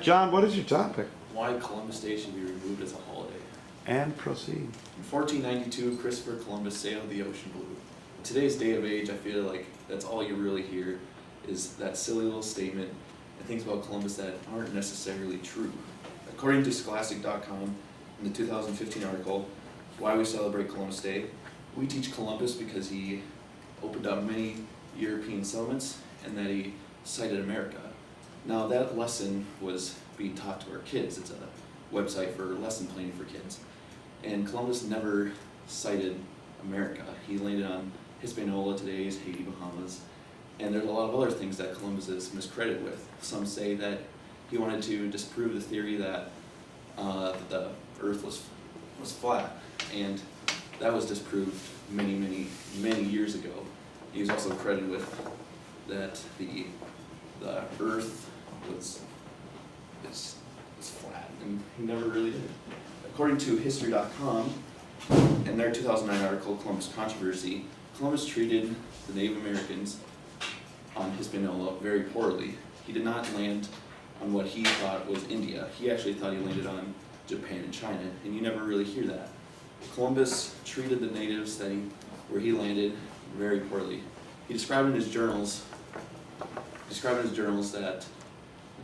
John, what is your topic? Why Columbus Day should be removed as a holiday. And proceed. In 1492, Christopher Columbus sailed the ocean blue. In today's day of age, I feel like that's all you really hear is that silly little statement and things about Columbus that aren't necessarily true. According to Scholastic.com, in the 2015 article, Why We Celebrate Columbus Day, we teach Columbus because he opened up many European settlements and that he sighted America. Now that lesson was being taught to our kids. It's a website for lesson planning for kids. And Columbus never sighted America. He landed on Hispaniola, today's Haiti, Bahamas. And there's a lot of other things that Columbus is miscredited with. Some say that he wanted to disprove the theory that the earth was flat. And that was disproved many years ago. He was also credited with that the earth was flat, and he never really did. According to History.com, in their 2009 article, Columbus Controversy, Columbus treated the Native Americans on Hispaniola very poorly. He did not land on what he thought was India. He actually thought he landed on Japan and China, and you never really hear that. Columbus treated the natives where he landed very poorly. He described in his journals that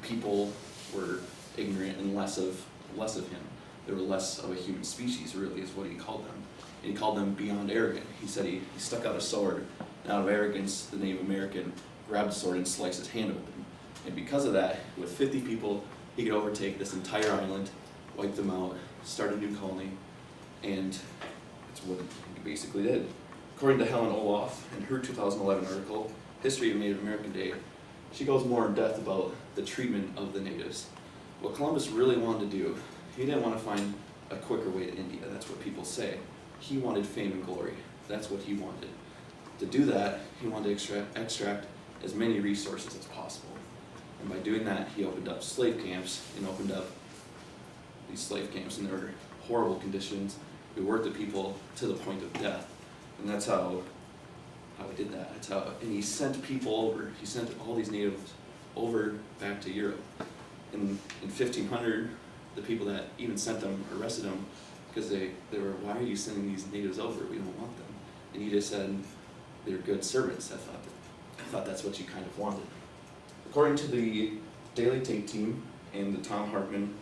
people were ignorant and less of him. They were less of a human species, really, is what he called them. And he called them beyond arrogant. He said he stuck out a sword, and out of arrogance, the Native American grabbed the sword and sliced his hand open. And because of that, with 50 people, he could overtake this entire island, wipe them out, start a new colony, and that's what he basically did. According to Helen Olaf, in her 2011 article, History of Native American Day, she goes more in depth about the treatment of the natives. What Columbus really wanted to do, he didn't want to find a quicker way to India, that's what people say. He wanted fame and glory, that's what he wanted. To do that, he wanted to extract as many resources as possible. And by doing that, he opened up slave camps and opened up these slave camps, and there were horrible conditions. We worked the people to the point of death, and that's how he did that. And he sent people over. He sent all these natives over back to Europe. In 1500, the people that even sent them arrested them because they were, why are you sending these natives over? We don't want them. And he just said they're good servants. I thought that's what you kind of wanted. According to the Daily Take Team and the Tom Hartman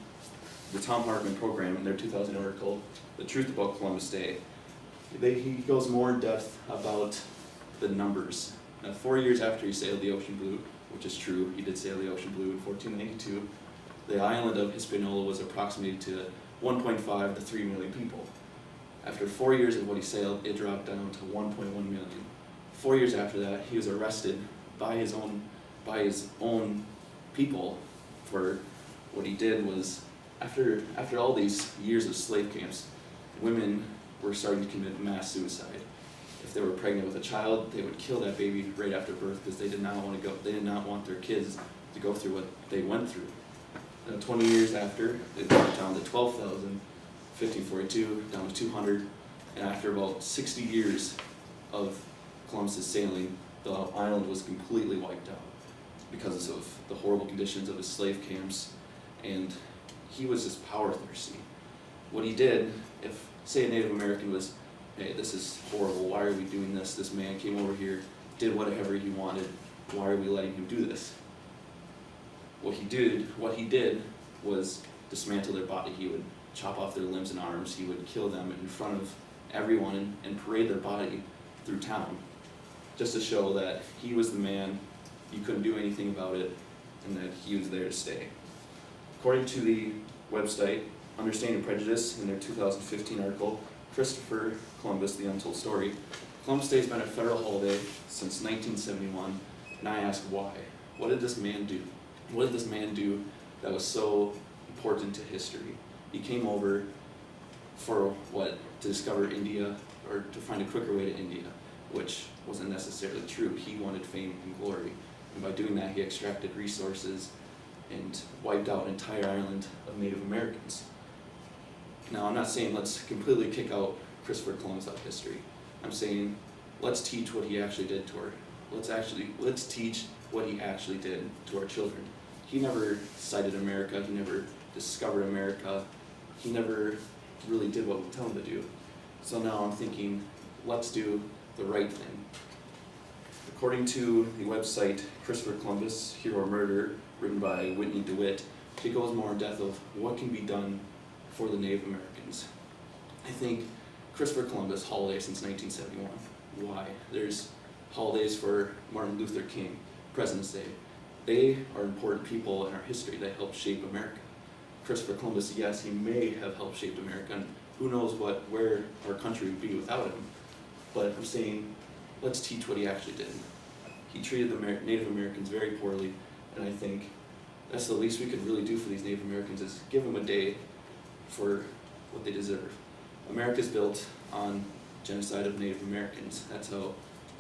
program in their 2000 article, The Truth About Columbus Day, he goes more in depth about the numbers. Now, 4 years after he sailed the ocean blue, which is true, he did sail the ocean blue in 1492, the island of Hispaniola was approximated to 1.5 to 3 million people. After 4 years of what he sailed, it dropped down to 1.1 million. 4 years after that, he was arrested by his own people for what he did was, after all these years of slave camps, women were starting to commit mass suicide. If they were pregnant with a child, they would kill that baby right after birth because they did not want their kids to go through what they went through. Then 20 years after, it dropped down to 12,000, 1542, down to 200, and after about 60 years of Columbus's sailing, the island was completely wiped out because of the horrible conditions of his slave camps, and he was just power thirsty. What he did, if, say, a Native American was, hey, this is horrible, why are we doing this? This man came over here, did whatever he wanted, why are we letting him do this? What he did was dismantle their body. He would chop off their limbs and arms, he would kill them in front of everyone and parade their body through town, just to show that he was the man, you couldn't do anything about it, and that he was there to stay. According to the website Understanding Prejudice, in their 2015 article, Christopher Columbus, The Untold Story, Columbus Day has been a federal holiday since 1971, and I ask why. What did this man do? What did this man do that was so important to history? He came over for what? To discover India, or to find a quicker way to India, which wasn't necessarily true. He wanted fame and glory, and by doing that he extracted resources and wiped out an entire island of Native Americans. Now, I'm not saying let's completely kick out Christopher Columbus out of history. I'm saying let's teach what he actually did to our, let's teach what he actually did to our children. he never cited America, he never discovered America, he never really did what we tell him to do. So now I'm thinking, let's do the right thing. According to the website Christopher Columbus, Hero or Murder, written by Whitney DeWitt, it goes more in depth of what can be done for the Native Americans. I think Christopher Columbus holiday since 1971. Why? There's holidays for Martin Luther King, President's Day. They are important people in our history that helped shape America. Christopher Columbus, yes, he may have helped shape America, and who knows where our country would be without him. But I'm saying, let's teach what he actually did. He treated the Native Americans very poorly, and I think that's the least we could really do for these Native Americans is give them a day for what they deserve. America's built on genocide of Native Americans. That's how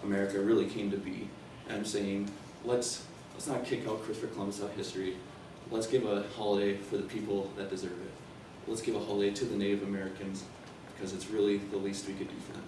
America really came to be. And I'm saying, let's not kick out Christopher Columbus out of history. Let's give a holiday for the people that deserve it. Let's give a holiday to the Native Americans because it's really the least we could do for them.